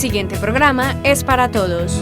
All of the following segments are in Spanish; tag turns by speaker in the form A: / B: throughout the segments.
A: siguiente programa es para todos.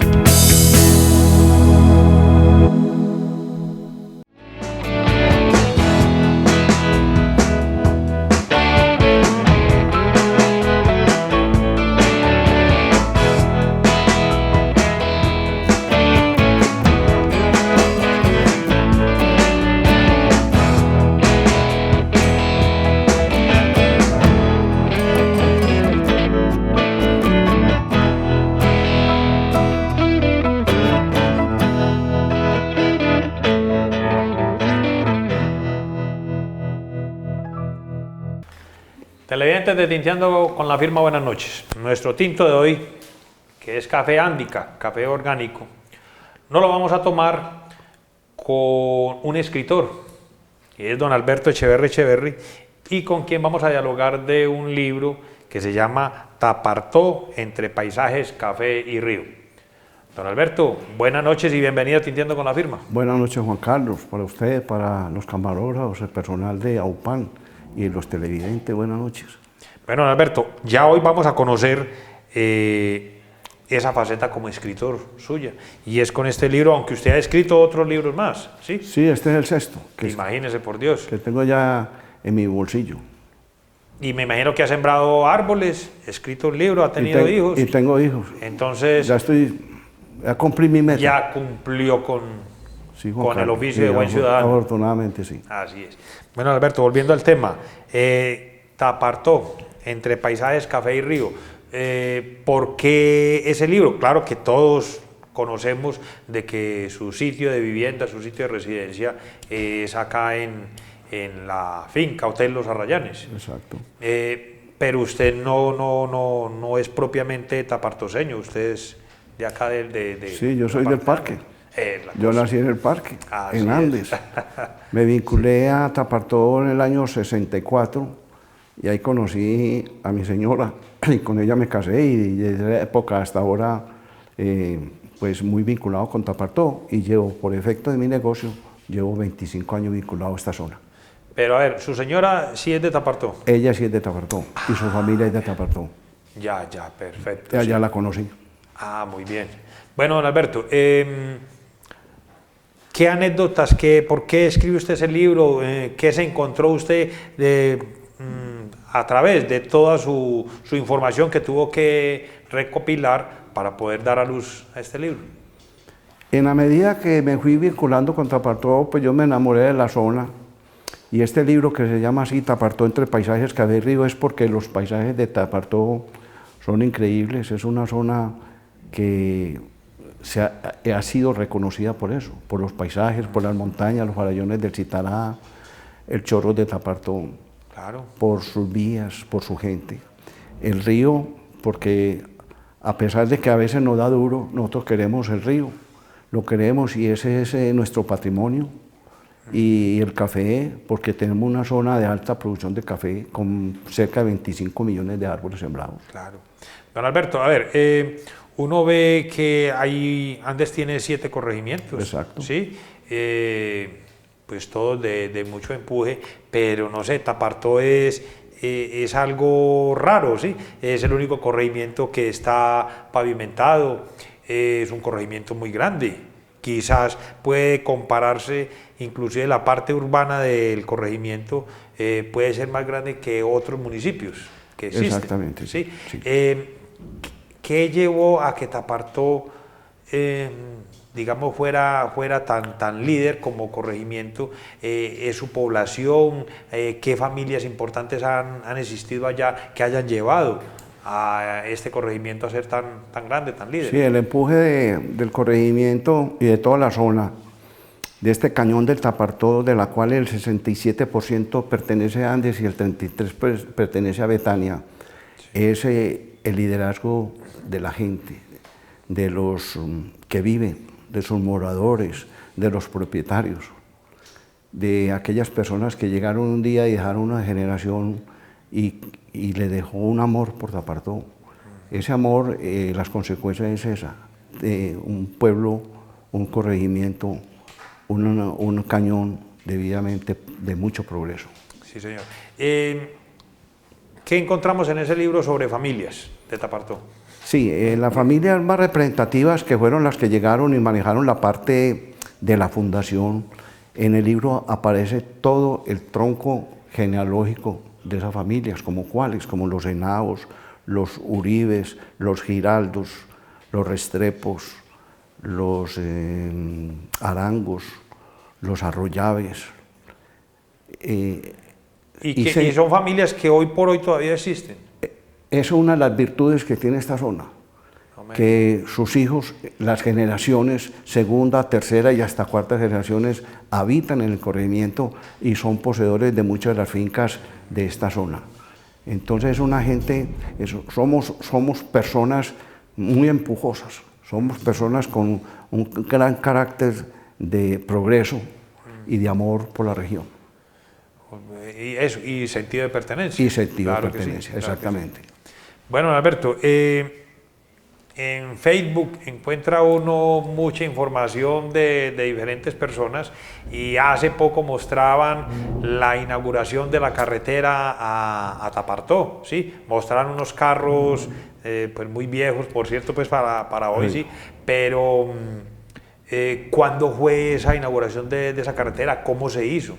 B: Televidentes de Tinteando con la Firma, buenas noches. Nuestro tinto de hoy, que es café Ándica, café orgánico, no lo vamos a tomar con un escritor, que es don Alberto Echeverri, y con quien vamos a dialogar de un libro que se llama Tapartó, entre paisajes, café y río. Don Alberto, buenas noches y bienvenido a Tinteando con la Firma.
C: Buenas noches, Juan Carlos, para usted, para los camarógrafos, el personal de AUPAN y los televidentes, buenas noches.
B: Bueno, don Alberto, ya hoy vamos a conocer esa faceta como escritor suya, y es con este libro, aunque usted ha escrito otros libros más, ¿sí?
C: Sí, este es el sexto.
B: Imagínese, por Dios.
C: Que tengo ya en mi bolsillo.
B: Y me imagino que ha sembrado árboles, escrito un libro, ha tenido hijos.
C: Y tengo hijos.
B: Entonces,
C: ya cumplí mi meta.
B: Ya cumplió con el oficio de buen ciudadano.
C: Afortunadamente, sí.
B: Así es. Bueno, Alberto, volviendo al tema, Tapartó, entre paisajes, café y río. ¿Por qué ese libro? Claro que todos conocemos de que su sitio de vivienda, su sitio de residencia es acá en la finca Hotel Los Arrayanes.
C: Exacto.
B: Pero usted no es propiamente tapartoseño, usted es de acá
C: Sí, yo soy del parque. Yo nací en el parque,
B: Así
C: en Andes. Me vinculé a Tapartó en el año 64 y ahí conocí a mi señora y con ella me casé, y desde esa época hasta ahora pues muy vinculado con Tapartó, y llevo, por efecto de mi negocio, llevo 25 años vinculado a esta zona.
B: Pero a ver, ¿su señora sí es de Tapartó?
C: Ella sí es de Tapartó y su familia es de Tapartó.
B: Ya, perfecto.
C: Ya,
B: sí.
C: ya la conocí.
B: Ah, muy bien. Bueno, don Alberto, ¿qué anécdotas, por qué escribe usted ese libro? ¿Qué se encontró usted a través de toda su información que tuvo que recopilar para poder dar a luz a este libro?
C: En la medida que me fui vinculando con Tapartó, pues yo me enamoré de la zona, y este libro, que se llama así, Tapartó, entre paisajes, café y río, es porque los paisajes de Tapartó son increíbles. Es una zona que ha sido reconocida por eso, por los paisajes, por las montañas, los farallones del Citará, el Chorro de Tapartó,
B: claro, por
C: sus vías, por su gente. El río, porque a pesar de que a veces nos da duro, nosotros queremos el río, lo queremos, y ese es nuestro patrimonio. Y el café, porque tenemos una zona de alta producción de café con cerca de 25 millones de árboles sembrados.
B: Claro. Don Alberto, a ver, uno ve que Andes tiene 7 corregimientos.
C: Exacto.
B: ¿Sí? Pues todos de mucho empuje, pero no sé, Tapartó es algo raro, ¿sí? Es el único corregimiento que está pavimentado, es un corregimiento muy grande. Quizás puede compararse, inclusive la parte urbana del corregimiento puede ser más grande que otros municipios que existen.
C: Exactamente.
B: ¿Sí?
C: Sí.
B: ¿Qué llevó a que Tapartó, digamos, fuera tan líder como corregimiento? ¿Es su población? ¿Qué familias importantes han existido allá que hayan llevado a este corregimiento a ser tan grande, tan líder?
C: Sí, el empuje del corregimiento y de toda la zona, de este cañón del Tapartó, de la cual el 67% pertenece a Andes y el 33% pertenece a Betania, sí, es el liderazgo de la gente, de los que viven, de sus moradores, de los propietarios, de aquellas personas que llegaron un día y dejaron una generación y le dejó un amor por Tapartó. Ese amor, las consecuencias es esa, de un pueblo, un corregimiento, un cañón debidamente de mucho progreso.
B: Sí, señor. ¿Qué encontramos en ese libro sobre familias de Tapartó?
C: Sí, las familias más representativas que fueron las que llegaron y manejaron la parte de la fundación, en el libro aparece todo el tronco genealógico de esas familias, como cuáles, como los Henaos, los Uribes, los Giraldos, los Restrepos, los Arangos, los Arroyaves.
B: Y son familias que hoy por hoy todavía existen.
C: Es una de las virtudes que tiene esta zona, que sus hijos, las generaciones, segunda, tercera y hasta cuarta generaciones, habitan en el corregimiento y son poseedores de muchas de las fincas de esta zona. Entonces es una gente, somos personas muy empujosas, somos personas con un gran carácter de progreso y de amor por la región.
B: Y sentido de pertenencia.
C: Y sentido
B: Claro
C: de pertenencia,
B: que sí,
C: exactamente.
B: Claro que sí. Bueno, Alberto, en Facebook encuentra uno mucha información de diferentes personas y hace poco mostraban la inauguración de la carretera a Tapartó, ¿sí? Mostraron unos carros pues muy viejos, por cierto, pues para hoy, sí, pero ¿cuándo fue esa inauguración de esa carretera? ¿Cómo se hizo?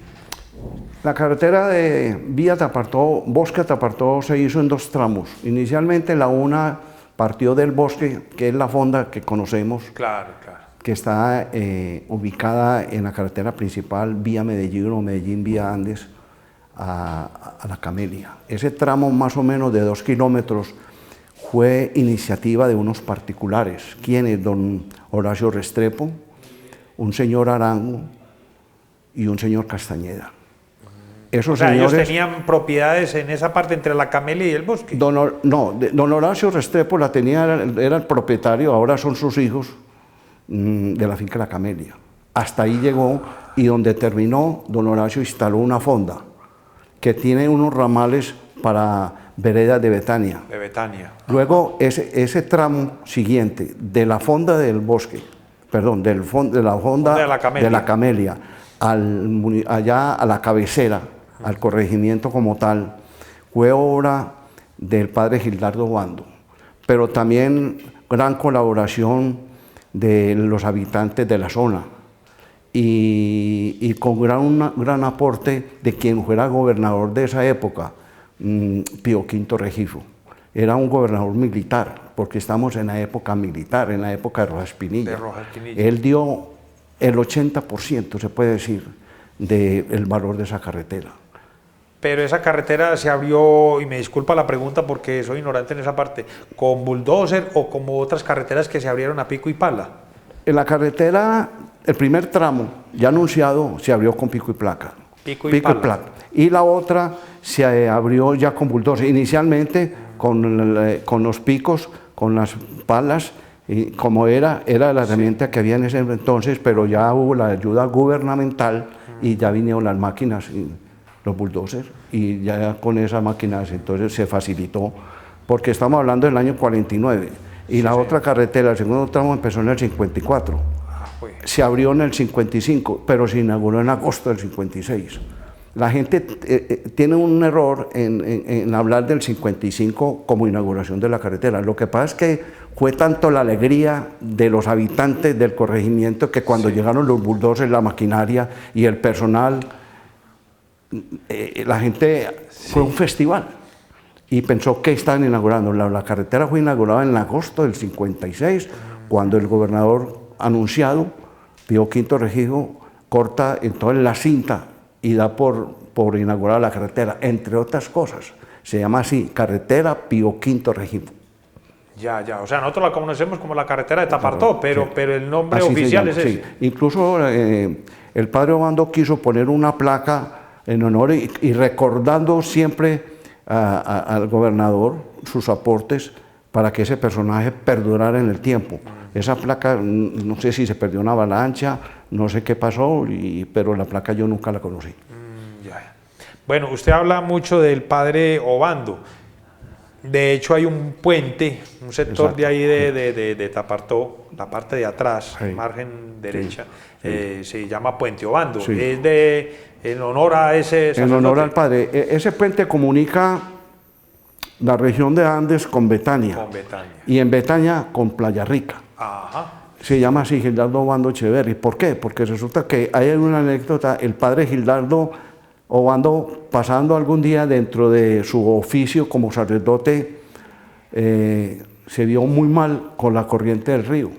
C: La carretera de vía Tapartó, Bosque a Tapartó, se hizo en dos tramos. Inicialmente la una partió del Bosque, que es la fonda que conocemos,
B: claro.
C: que está ubicada en la carretera principal vía Medellín o Medellín vía Andes a la Camelia. Ese tramo más o menos de 2 kilómetros fue iniciativa de unos particulares, quienes don Horacio Restrepo, un señor Arango y un señor Castañeda. Esos señores,
B: ellos tenían propiedades en esa parte entre la Camelia y el Bosque.
C: Don Horacio Restrepo la tenía, era el propietario, ahora son sus hijos de la finca La Camelia. Hasta ahí llegó y donde terminó, don Horacio instaló una fonda que tiene unos ramales para veredas de Betania.
B: De Betania.
C: Luego ese tramo siguiente de la fonda del Bosque, perdón, de la fonda de la Camelia allá a la cabecera, al corregimiento como tal, fue obra del padre Gildardo Obando, pero también gran colaboración de los habitantes de la zona y con gran aporte de quien fuera gobernador de esa época, Pío V Regifo. Era un gobernador militar, porque estamos en la época militar, en la época de Rojas Pinilla. Él dio el 80%, se puede decir, del valor de esa carretera.
B: Pero esa carretera se abrió, y me disculpa la pregunta porque soy ignorante en esa parte, ¿con bulldozer o como otras carreteras que se abrieron a pico y pala?
C: En la carretera, el primer tramo, ya anunciado, se abrió con pico y placa.
B: Pico y pala.
C: Y la otra se abrió ya con bulldozer, inicialmente con los picos, con las palas, y como era la herramienta que había en ese entonces, pero ya hubo la ayuda gubernamental y ya vinieron las máquinas, los bulldozers, y ya con esas máquinas entonces se facilitó, porque estamos hablando del año 49, y la otra carretera, el segundo tramo empezó en el 54, se abrió en el 55, pero se inauguró en agosto del 56. La gente tiene un error en hablar del 55 como inauguración de la carretera. Lo que pasa es que fue tanto la alegría de los habitantes del corregimiento que cuando llegaron los bulldozers, la maquinaria y el personal, la gente fue un festival y pensó que estaban inaugurando. La carretera fue inaugurada en agosto del 56, cuando el gobernador anunciado, Pío V Regifo, corta entonces la cinta y da por inaugurar la carretera, entre otras cosas. Se llama así, Carretera Pío V Regifo.
B: Ya, o sea, nosotros la conocemos como la carretera de Tapartó, pero el nombre
C: así
B: oficial es ese.
C: Sí. Incluso el padre Obando quiso poner una placa en honor y recordando siempre al gobernador sus aportes para que ese personaje perdurara en el tiempo. Esa placa, no sé si se perdió una avalancha, no sé qué pasó, pero la placa yo nunca la conocí.
B: Ya. Bueno, usted habla mucho del padre Obando. De hecho, hay un puente, un sector de ahí de Tapartó, la parte de atrás, margen derecha, se llama Puente Obando.
C: Sí.
B: Es en honor a ese sacerdote.
C: En honor al padre. Ese puente comunica la región de Andes con Betania.
B: Con Betania.
C: Y en Betania con Playa Rica.
B: Ajá.
C: Se llama así Gildardo Obando Echeverri. ¿Por qué? Porque resulta que hay una anécdota, el padre Gildardo Obando, pasando algún día dentro de su oficio como sacerdote, se vio muy mal con la corriente del río.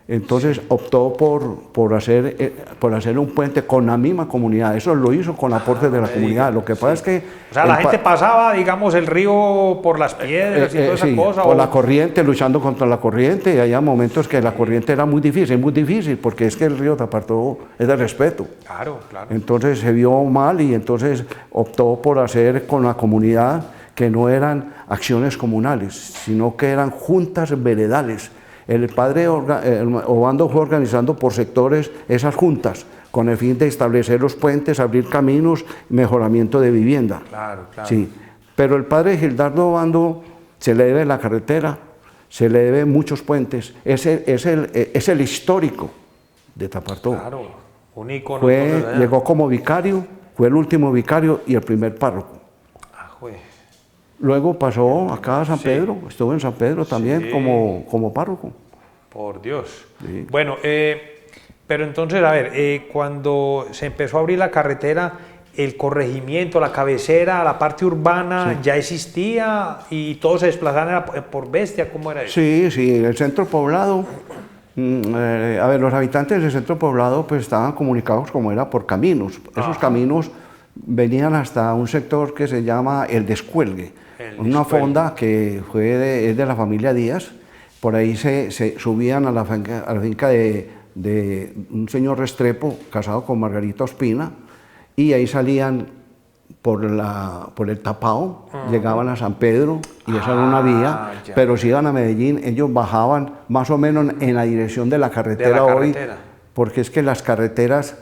C: Entonces optó por hacer un puente con la misma comunidad. Eso lo hizo con aporte de la comunidad. Lo que pasa es que...
B: O sea, la gente pasaba, digamos, el río por las piedras y toda esa cosa.
C: Por la corriente, luchando contra la corriente. Y había momentos que la corriente era muy difícil, porque es que el río Tapartó es de respeto.
B: Claro, claro.
C: Entonces se vio mal y entonces optó por hacer con la comunidad que no eran acciones comunales, sino que eran juntas veredales. El padre Obando fue organizando por sectores esas juntas con el fin de establecer los puentes, abrir caminos, mejoramiento de vivienda.
B: Claro, claro.
C: Sí, pero el padre Gildardo Obando se le debe la carretera, se le debe muchos puentes, es el histórico de Tapartó.
B: Claro, un ícono.
C: Llegó como vicario, fue el último vicario y el primer párroco.
B: Ah, güey.
C: Luego pasó acá a San Pedro, estuvo en San Pedro también como párroco.
B: Por Dios.
C: Sí.
B: Bueno, pero entonces, a ver, cuando se empezó a abrir la carretera, el corregimiento, la cabecera, la parte urbana, ¿ya existía y todos se desplazaban por bestia? ¿Cómo era eso?
C: Sí, el centro poblado, a ver, los habitantes del centro poblado pues estaban comunicados como era por caminos. Esos caminos venían hasta un sector que se llama El Descuelgue, una fonda que es de la familia Díaz. Por ahí se subían a la finca de un señor Restrepo, casado con Margarita Ospina, y ahí salían por el Tapao, llegaban a San Pedro, y esa era una vía, pero si iban a Medellín, ellos bajaban más o menos en la dirección de la carretera hoy, porque es que las carreteras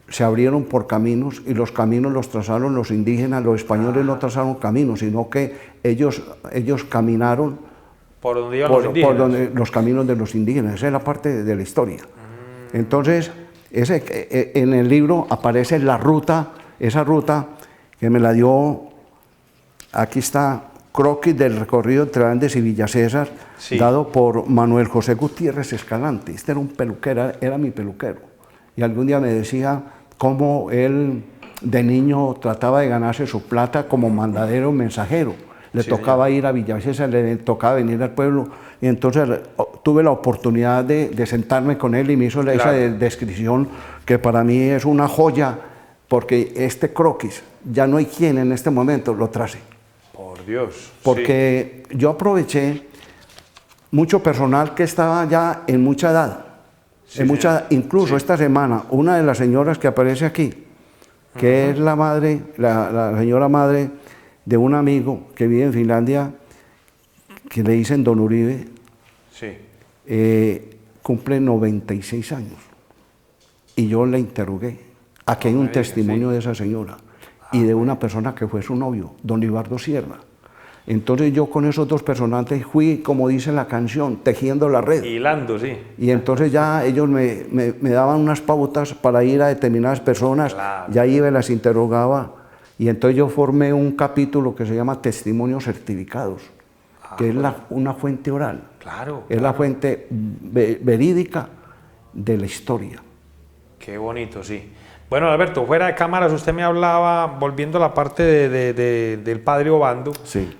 C: se abrieron por caminos y los caminos los trazaron los indígenas, los españoles no trazaron caminos, sino que ellos caminaron
B: por donde iban los indígenas.
C: Los caminos de los indígenas. Esa es la parte de la historia. Entonces, en el libro aparece la ruta, esa ruta que me la dio, aquí está, croquis del recorrido entre Andes y Villa César, dado por Manuel José Gutiérrez Escalante. Este era un peluquero, era mi peluquero. Y algún día me decía cómo él de niño trataba de ganarse su plata como mandadero, mensajero. Le tocaba ir a Villa César, le tocaba venir al pueblo, y entonces tuve la oportunidad de sentarme con él y me hizo esa descripción que para mí es una joya, porque este croquis ya no hay quien en este momento lo trace.
B: Por Dios.
C: Porque yo aproveché mucho personal que estaba ya en mucha edad, incluso esta semana, una de las señoras que aparece aquí, que es la madre, la señora madre de un amigo que vive en Finlandia, que le dicen Don Uribe, cumple 96 años. Y yo le interrogué. Aquí hay un testimonio de esa señora y de una persona que fue su novio, Don Libardo Sierra. Entonces yo con esos dos personajes fui, como dice la canción, tejiendo la red.
B: Hilando, sí.
C: Y entonces ya ellos me daban unas pautas para ir a determinadas personas, ya iba y las interrogaba. Y entonces yo formé un capítulo que se llama Testimonios Certificados, que es una fuente oral. Es la fuente verídica de la historia.
B: Qué bonito, sí. Bueno, Alberto, fuera de cámaras usted me hablaba, volviendo a la parte del padre Obando,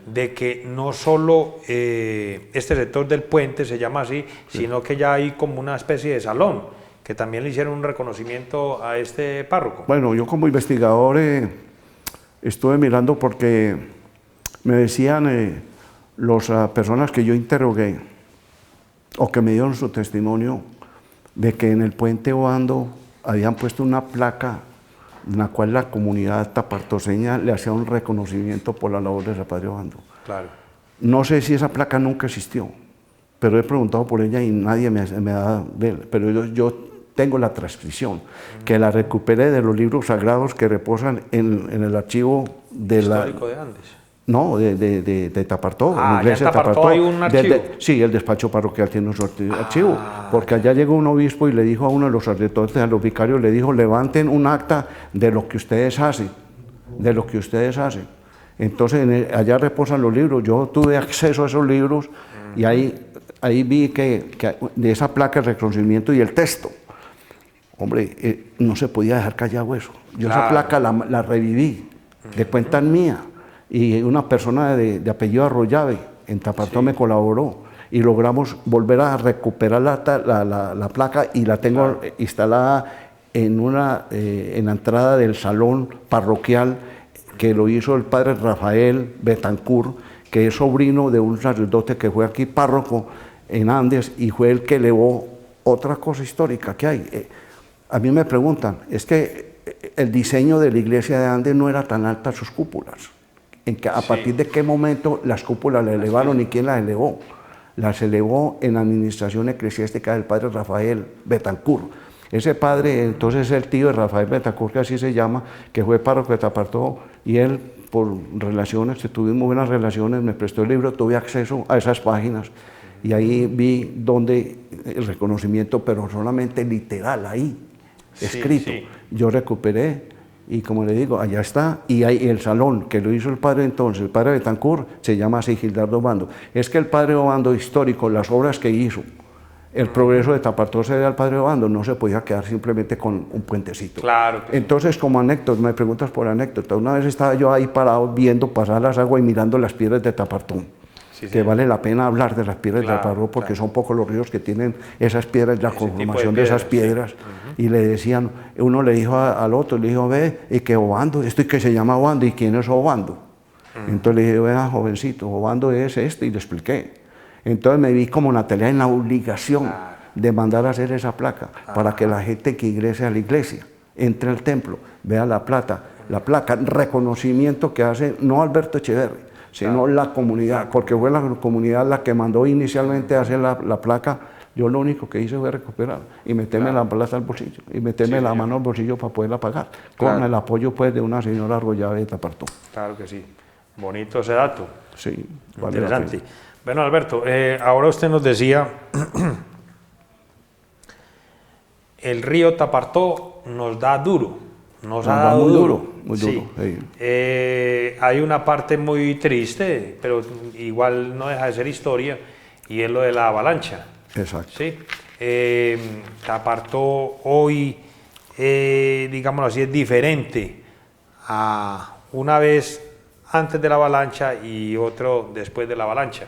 B: de que no solo este sector del puente se llama así, sino que ya hay como una especie de salón, que también le hicieron un reconocimiento a este párroco.
C: Bueno, yo como investigador estuve mirando porque me decían las personas que yo interrogué o que me dieron su testimonio de que en el puente Obando habían puesto una placa en la cual la comunidad tapartoseña le hacía un reconocimiento por la labor de padre Obando. No sé si esa placa nunca existió, pero he preguntado por ella y nadie me da ver, pero yo tengo la transcripción, que la recuperé de los libros sagrados que reposan en el archivo
B: histórico de Andes.
C: No, de Tapartó.
B: En la iglesia de Tapartó hay un archivo.
C: Sí, el despacho parroquial tiene su archivo, porque allá llegó un obispo y le dijo a uno de los sacerdotes, a los vicarios, le dijo, levanten un acta de lo que ustedes hacen, Entonces allá reposan los libros, yo tuve acceso a esos libros y ahí vi que de esa placa el reconocimiento y el texto. Hombre, no se podía dejar callado eso. Yo esa placa la reviví, de cuenta mía, y una persona de apellido Arroyave en Tapartó me colaboró y logramos volver a recuperar la placa y la tengo instalada en la entrada del salón parroquial que lo hizo el padre Rafael Betancourt, que es sobrino de un sacerdote que fue aquí párroco en Andes y fue el que elevó otra cosa histórica que hay. A mí me preguntan, es que el diseño de la iglesia de Andes no era tan alta sus cúpulas. ¿A partir de qué momento las cúpulas las elevaron y quién las elevó? Las elevó en la administración eclesiástica del padre Rafael Betancourt. Ese padre, entonces, es el tío de Rafael Betancourt, que así se llama, que fue párroco de Tapartó, y él, por relaciones, que tuvimos buenas relaciones, me prestó el libro, tuve acceso a esas páginas, y ahí vi donde el reconocimiento, pero solamente literal, ahí, escrito. Yo recuperé, y como le digo, allá está, y hay el salón que lo hizo el padre entonces, el padre Betancourt, se llama así Gildardo Obando. Es que el padre Obando histórico, las obras que hizo, el progreso de Tapartó se debe al padre Obando, no se podía quedar simplemente con un puentecito.
B: Claro.
C: Entonces, como anécdota, me preguntas por anécdota, una vez estaba yo ahí parado viendo pasar las aguas y mirando las piedras de Tapartó, que vale la pena hablar de las piedras de Tapartó, porque son pocos los ríos que tienen esas piedras, la conformación de esas piedras. Y le decían, uno le dijo al otro, le dijo, ve, y que Obando, esto y que se llama Obando, ¿y quién es Obando? Entonces le dije, vea, jovencito, Obando es este, y le expliqué. Entonces me vi como Natalia en la obligación de mandar a hacer esa placa para que la gente que ingrese a la iglesia, entre al templo, vea la placa, reconocimiento que hace no Alberto Echeverri, sino la comunidad, porque fue la comunidad la que mandó inicialmente a hacer la placa. Yo lo único que hice fue recuperar y meterme la plata al bolsillo y meterme la mano al bolsillo para poderla pagar, con el apoyo pues de una señora Arroyave de Tapartó.
B: Claro que sí, bonito ese dato.
C: Sí,
B: vale, interesante. Bueno, Alberto, ahora usted nos decía, el río Tapartó nos da duro, nos ha dado
C: muy
B: duro.
C: Muy duro. Sí.
B: Hay una parte muy triste, pero igual no deja de ser historia, y es lo de la avalancha.
C: Exacto.
B: Sí. Tapartó hoy, digámoslo así, es diferente a una vez antes de la avalancha y otro después de la avalancha,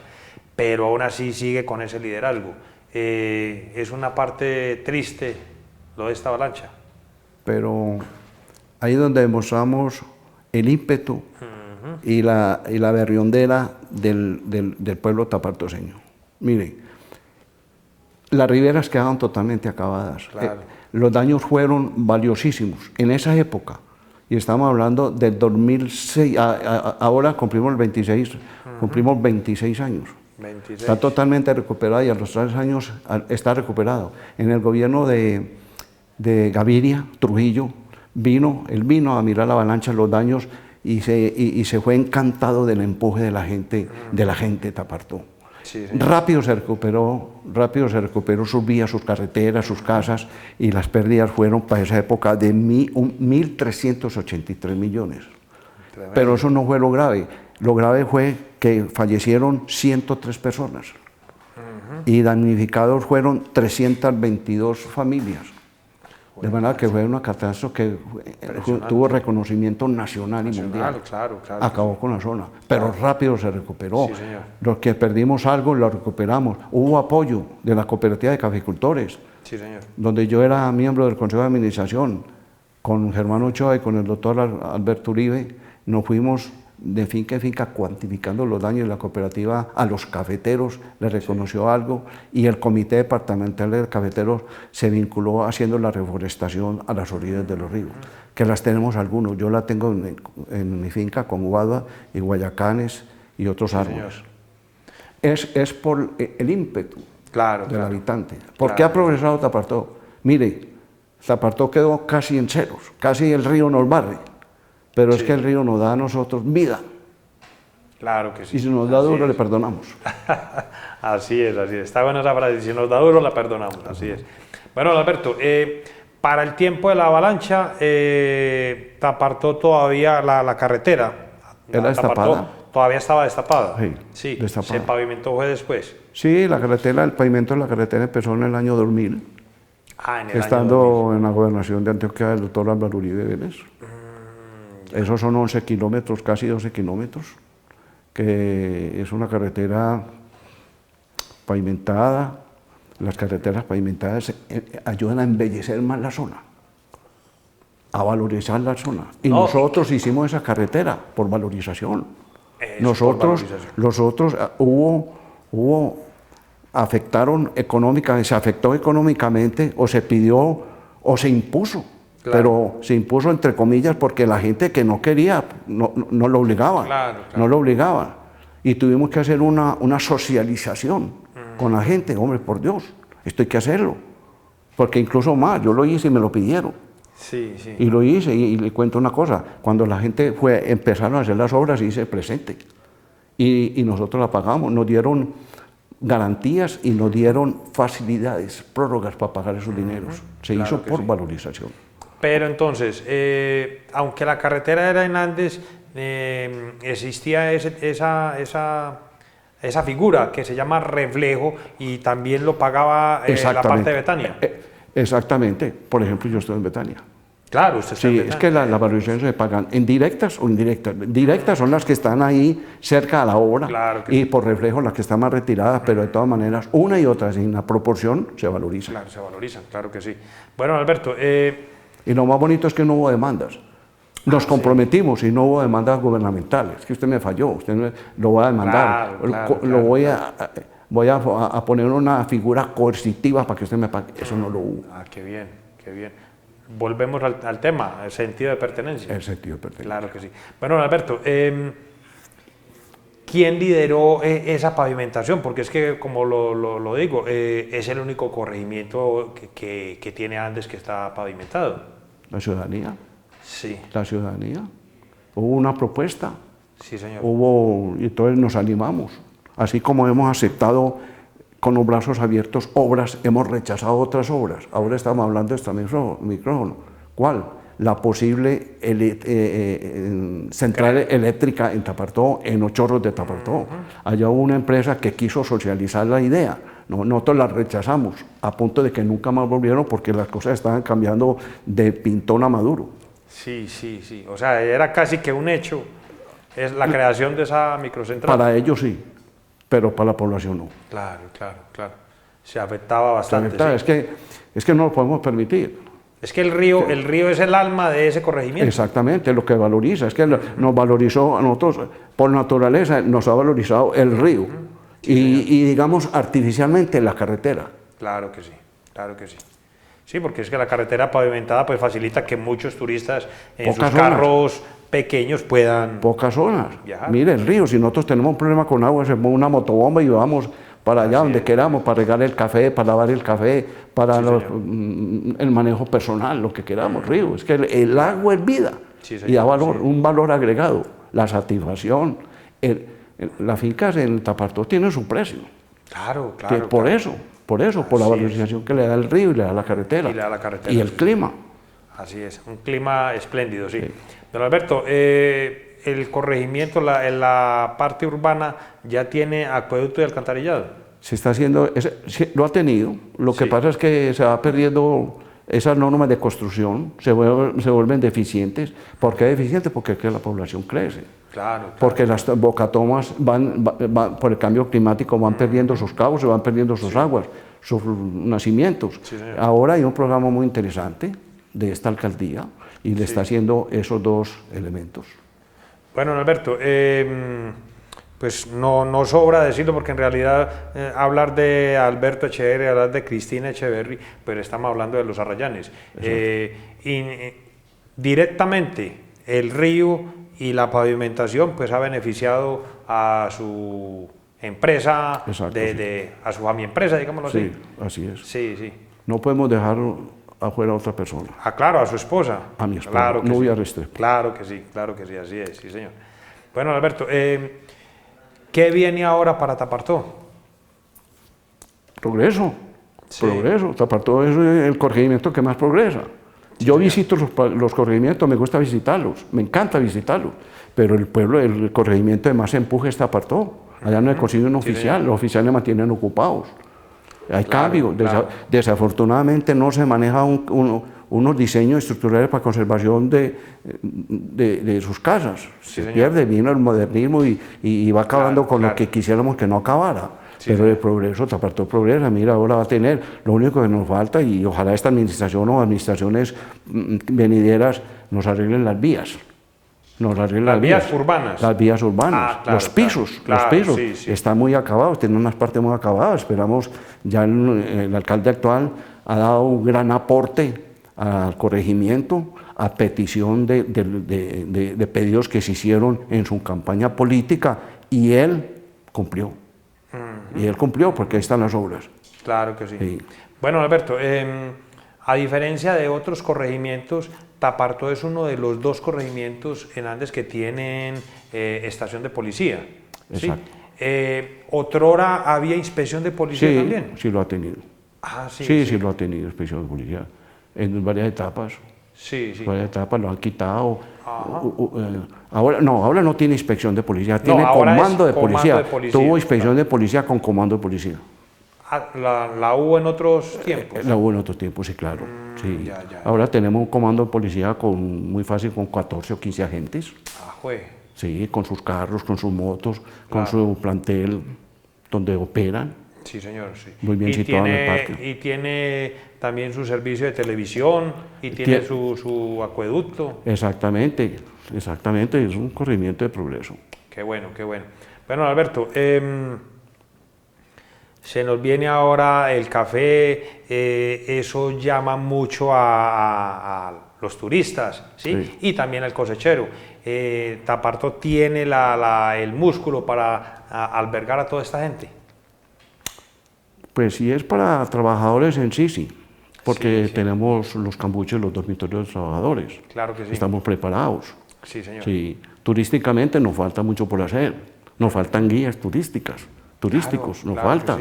B: pero aún así sigue con ese liderazgo. Es una parte triste lo de esta avalancha.
C: Pero ahí donde demostramos el ímpetu y la berriondera del pueblo tapartoseño. Mire, las riberas quedaban totalmente acabadas.
B: Claro.
C: Los daños fueron valiosísimos en esa época. Y estamos hablando del 2006, ahora cumplimos el 26, cumplimos 26 años. 26. Está totalmente recuperado y a los 3 años está recuperado. En el gobierno de Gaviria, Trujillo, él vino a mirar la avalancha, los daños, y se fue encantado del empuje de la gente de Tapartó. Sí, sí. Rápido se recuperó sus vías, sus carreteras, sus casas, y las pérdidas fueron para esa época de 1.383 millones. Tremendo. Pero eso no fue lo grave. Lo grave fue que fallecieron 103 personas y damnificados fueron 322 familias. De manera que fue una catástrofe que tuvo reconocimiento nacional y mundial.
B: Claro,
C: acabó con la zona, pero rápido se recuperó. Sí, los que perdimos algo lo recuperamos. Hubo apoyo de la cooperativa de caficultores,
B: sí, señor,
C: donde yo era miembro del Consejo de Administración, con Germán Ochoa y con el doctor Alberto Uribe. Nos fuimos de finca en finca cuantificando los daños. La cooperativa a los cafeteros les reconoció algo, y el comité departamental de cafeteros se vinculó haciendo la reforestación a las orillas de los ríos, que las tenemos algunos. Yo la tengo en mi finca con Guadua y Guayacanes y otros árboles. Es por el ímpetu del habitante. ¿Por qué ha progresado Tapartó? Mire, Tapartó quedó casi en ceros, casi el río nos barre. Pero es que el río nos da a nosotros vida.
B: Claro que sí.
C: Y si nos da duro, le perdonamos.
B: Así es. Está buena esa frase. Si nos da duro, la perdonamos. Así es. Bueno, Alberto, para el tiempo de la avalancha, Tapartó todavía la carretera
C: Era destapada.
B: Todavía estaba destapada.
C: Sí, destapada.
B: Se pavimentó fue después.
C: Sí, la carretera, el pavimento de la carretera empezó en el año 2000,
B: En el
C: estando
B: año 2000.
C: en la gobernación de Antioquia del doctor Álvaro Uribe Vélez. Esos son 11 kilómetros, casi 12 kilómetros, que es una carretera pavimentada. Las carreteras pavimentadas ayudan a embellecer más la zona, a valorizar la zona. Y nosotros hicimos esa carretera por valorización. Nosotros se afectó económicamente, o se pidió, o se impuso. Claro. Pero se impuso entre comillas porque la gente que no quería, no lo obligaba.
B: Claro.
C: No lo obligaba. Y tuvimos que hacer una socialización con la gente. Hombre, por Dios, esto hay que hacerlo. Porque incluso más, yo lo hice y me lo pidieron.
B: Sí.
C: Y lo hice, y le cuento una cosa, cuando la gente empezaron a hacer las obras, hice presente. Y nosotros la pagamos, nos dieron garantías y nos dieron facilidades, prórrogas para pagar esos dineros. Se hizo por valorización.
B: Pero entonces, aunque la carretera era en Andes, existía esa figura que se llama reflejo y también lo pagaba la parte de Betania.
C: Exactamente. Por ejemplo, yo estoy en Betania.
B: Claro, usted está en Betania.
C: Es que las valorizaciones se pagan en directas o indirectas. Directas son las que están ahí cerca a la obra, y por reflejo las que están más retiradas, pero de todas maneras, una y otra, sin la proporción, se valorizan.
B: Claro, se valorizan, claro que sí. Bueno, Alberto...
C: y lo más bonito es que no hubo demandas. Nos comprometimos y no hubo demandas gubernamentales. Que usted me falló, usted lo va a demandar. Voy a poner una figura coercitiva para que usted me pague. Eso no lo hubo.
B: Qué bien, qué bien. Volvemos al tema, el sentido de pertenencia.
C: El sentido de pertenencia.
B: Claro que sí. Bueno, Alberto, ¿quién lideró esa pavimentación? Porque es que, como lo digo, es el único corregimiento que tiene Andes que está pavimentado.
C: La ciudadanía.
B: Sí.
C: La ciudadanía. Hubo una propuesta.
B: Sí, señor.
C: Y entonces nos animamos. Así como hemos aceptado con los brazos abiertos obras, hemos rechazado otras obras. Ahora estamos hablando de este micrófono. ¿Cuál? La posible central eléctrica en Tapartó, en Los Chorros de Tapartó. Allá hubo una empresa que quiso socializar la idea. Nosotros la rechazamos, a punto de que nunca más volvieron porque las cosas estaban cambiando de Pintón a Maduro.
B: Sí. O sea, era casi que un hecho, es la creación de esa microcentral.
C: Para ellos sí, pero para la población no.
B: Claro. Se afectaba bastante.
C: Es que no lo podemos permitir.
B: Es que el río es el alma de ese corregimiento.
C: Exactamente, lo que valoriza, es que nos valorizó a nosotros, por naturaleza nos ha valorizado el río, y digamos artificialmente la carretera.
B: Claro que sí. Sí, porque es que la carretera pavimentada pues facilita que muchos turistas en sus carros pequeños puedan...
C: Pocas zonas.
B: Viajar.
C: Mire, el río, si nosotros tenemos un problema con agua, se pone una motobomba y vamos para allá donde queramos, para regar el café, para lavar el café, para el manejo personal, lo que queramos, río. Es que el agua es vida, y da valor, un valor agregado, la satisfacción. Las fincas en Tapartó tienen su precio.
B: Claro.
C: Por la valorización que le da el río y le da la carretera. Y el clima.
B: Así es, un clima espléndido, sí. Don Alberto, el corregimiento, la parte urbana, ya tiene acueducto y alcantarillado.
C: Se está haciendo, lo ha tenido, lo que pasa es que se va perdiendo esas normas de construcción, se vuelven deficientes. ¿Por qué deficientes? Porque es que la población crece.
B: Claro.
C: Porque las bocatomas van por el cambio climático, van perdiendo sus cauces, van perdiendo sus aguas, sus nacimientos. Ahora hay un programa muy interesante de esta alcaldía y le está haciendo esos dos elementos.
B: Bueno, Alberto, pues no sobra decirlo, porque en realidad hablar de Alberto Echeverri, hablar de Cristina Echeverri, pero estamos hablando de los Arrayanes. Directamente el río y la pavimentación pues ha beneficiado a su empresa, a su empresa, digámoslo así.
C: Sí, así es.
B: Sí.
C: No podemos dejar afuera a otra persona.
B: Claro, a su esposa.
C: A mi esposa,
B: claro que
C: novia
B: sí.
C: Restrepo.
B: Claro que sí, así es, sí señor. Bueno, Alberto, ¿qué viene ahora para Tapartó?
C: Progreso. Tapartó es el corregimiento que más progresa. Yo visito los corregimientos, me gusta visitarlos, me encanta visitarlos, pero el pueblo, el corregimiento de más empuje está apartado. Allá no he conseguido un oficial, los oficiales mantienen ocupados. Hay cambio. Desafortunadamente no se maneja unos diseños estructurales para conservación de sus casas. Se pierde, vino el modernismo y va acabando con lo que quisiéramos que no acabara. Pero el progreso, Tapartó progresa, mira, ahora va a tener, lo único que nos falta, y ojalá esta administración o administraciones venideras nos arreglen las vías.
B: Las vías urbanas.
C: Las vías urbanas, los pisos, están muy acabados, tienen unas partes muy acabadas. Esperamos, ya el alcalde actual ha dado un gran aporte al corregimiento a petición de pedidos que se hicieron en su campaña política, y él cumplió. Y él cumplió, porque ahí están las obras.
B: Claro que sí. Bueno, Alberto, a diferencia de otros corregimientos, Tapartó es uno de los 2 corregimientos en Andes que tienen estación de policía.
C: Exacto.
B: ¿Otrora había inspección de policía también?
C: Sí, lo ha tenido. Sí, lo ha tenido, inspección de policía, en varias etapas. Varias etapas lo han quitado. Ahora no tiene inspección de policía, tiene comando de policía. Tuvo inspección de policía con comando de policía.
B: ¿La hubo en otros tiempos?
C: La hubo en otros tiempos, sí, claro. Ahora tenemos un comando de policía muy fácil, con 14 o 15 agentes. Sí, con sus carros, con sus motos, con su plantel donde operan.
B: Sí, señor, sí.
C: Muy bien situado en el parque.
B: Y tiene también su servicio de televisión, y tiene su acueducto.
C: Exactamente, es un corregimiento de progreso.
B: Qué bueno. Bueno, Alberto, se nos viene ahora el café, eso llama mucho a los turistas, ¿sí? Y también al cosechero. Tapartó tiene el músculo para albergar a toda esta gente.
C: Pues si es para trabajadores en sí, porque tenemos los cambuches, los dormitorios de trabajadores.
B: Claro que sí.
C: Estamos preparados.
B: Sí, señor.
C: Sí. Turísticamente nos falta mucho por hacer, nos faltan guías turísticos, nos falta,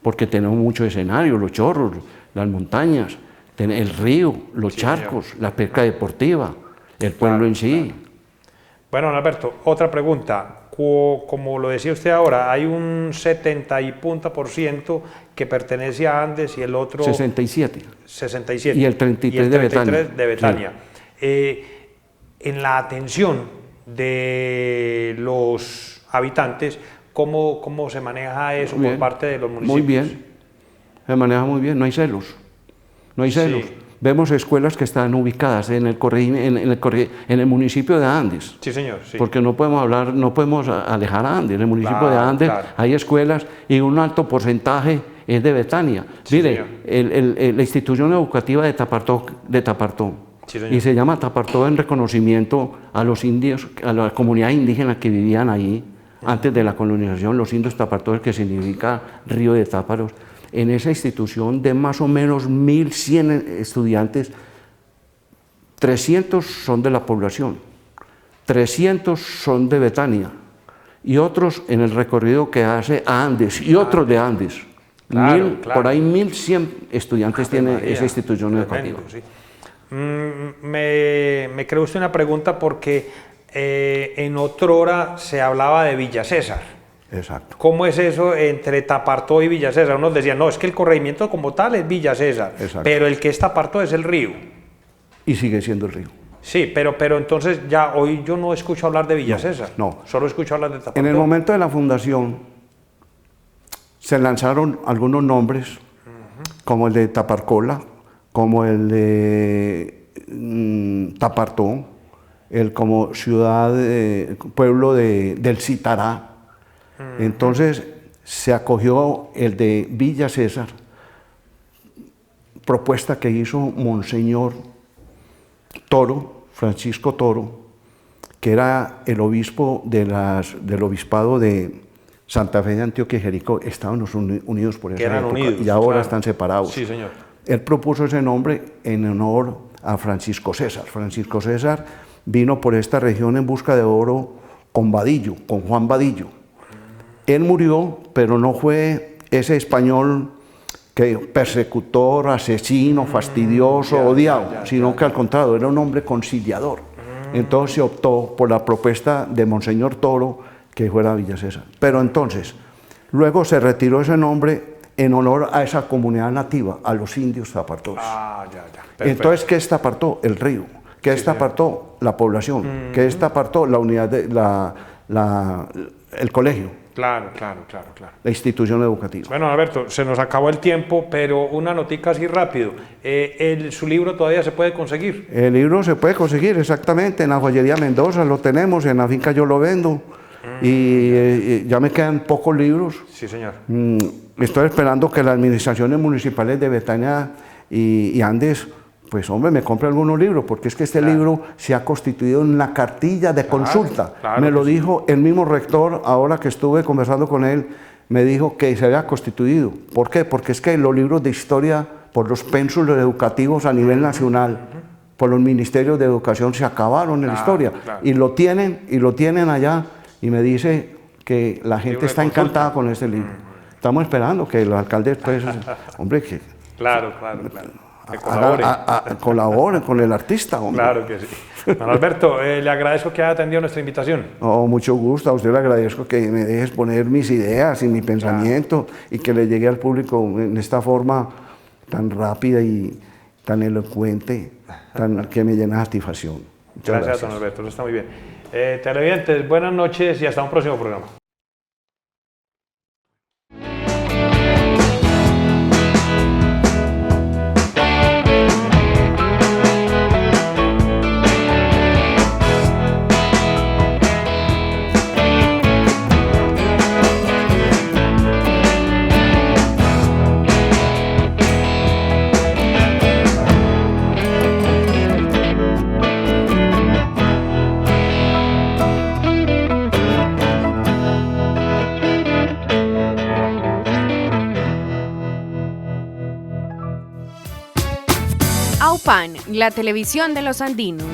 C: porque tenemos mucho escenario, los chorros, las montañas, el río, los charcos, la pesca deportiva, el pueblo en sí.
B: Bueno, Alberto, otra pregunta. Como lo decía usted ahora, hay un 70% que pertenece a Andes y el otro...
C: 67.
B: Y
C: el 33
B: de Betania. En la atención de los habitantes, ¿cómo se maneja eso por parte de los municipios?
C: Muy bien, se maneja muy bien, no hay celos. Vemos escuelas que están ubicadas en el municipio de Andes.
B: Sí, señor. Sí.
C: Porque no podemos alejar a Andes. En el municipio de Andes hay escuelas, y un alto porcentaje es de Betania.
B: Sí,
C: mire, la institución educativa de Tapartó, y se llama Tapartó en reconocimiento a los indios, a la comunidad indígena que vivían ahí antes de la colonización, los indios Tapartó, que significa río de Táparos. En esa institución, de más o menos 1.100 estudiantes, 300 son de la población, 300 son de Betania, y otros en el recorrido que hace a Andes, y otros de Andes. Por ahí 1.100 estudiantes tiene esa institución educativa.
B: Sí. Me creó usted una pregunta, porque en otrora se hablaba de Villa César.
C: Exacto.
B: ¿Cómo es eso entre Tapartó y Villa César? Unos decían, no, es que el corregimiento como tal es Villa César, pero el que es Tapartó es el río.
C: Y sigue siendo el río.
B: Sí, pero entonces ya hoy yo no escucho hablar de Villa César.
C: No.
B: Solo escucho hablar de Tapartó.
C: En el momento de la fundación se lanzaron algunos nombres, como el de Taparcola, como el de Tapartó, como ciudad, pueblo del Citará. Entonces se acogió el de Villa César, propuesta que hizo Monseñor Toro, Francisco Toro, que era el obispo del obispado de Santa Fe de Antioquia y Jericó. Estaban unidos por esa época, y ahora están separados.
B: Sí, señor.
C: Él propuso ese nombre en honor a Francisco César. Francisco César vino por esta región en busca de oro con Juan Vadillo. Él murió, pero no fue ese español que persecutor, asesino, fastidioso, odiado, sino que al contrario, era un hombre conciliador. Entonces se optó por la propuesta de Monseñor Toro que fuera Villa César. Pero entonces, luego se retiró ese nombre en honor a esa comunidad nativa, a los indios Tapartós.
B: Perfecto.
C: Entonces, ¿qué es Tapartó? El río. ¿Qué es Tapartó? La población. ¿Qué es Tapartó? La unidad, el colegio.
B: Claro.
C: La institución educativa.
B: Bueno, Alberto, se nos acabó el tiempo, pero una notica así rápido. ¿Su libro todavía se puede conseguir?
C: El libro se puede conseguir exactamente en la joyería Mendoza, lo tenemos, en la finca yo lo vendo. Y ya me quedan pocos libros.
B: Sí, señor.
C: Estoy esperando que las administraciones municipales de Betania y Andes, pues hombre, me compre algunos libros, porque es que este libro se ha constituido en una cartilla de consulta. Me lo dijo el mismo rector, ahora que estuve conversando con él, me dijo que se había constituido. ¿Por qué? Porque es que los libros de historia, por los pénsulos educativos a nivel nacional, por los ministerios de educación, se acabaron en la historia. Y lo tienen allá, y me dice que la gente está encantada con este libro. Estamos esperando que los alcaldes, pues, hombre, que...
B: Claro. Que
C: colaboren con el artista, hombre.
B: Claro que sí. Don Alberto, le agradezco que haya atendido nuestra invitación.
C: Mucho gusto, a usted le agradezco que me dejes poner mis ideas y mi pensamiento y que le llegue al público en esta forma tan rápida y tan elocuente, que me llena de satisfacción. Muchas
B: gracias, don Alberto, eso está muy bien. Televidentes, buenas noches y hasta un próximo programa.
A: AUPAN, la televisión de los andinos.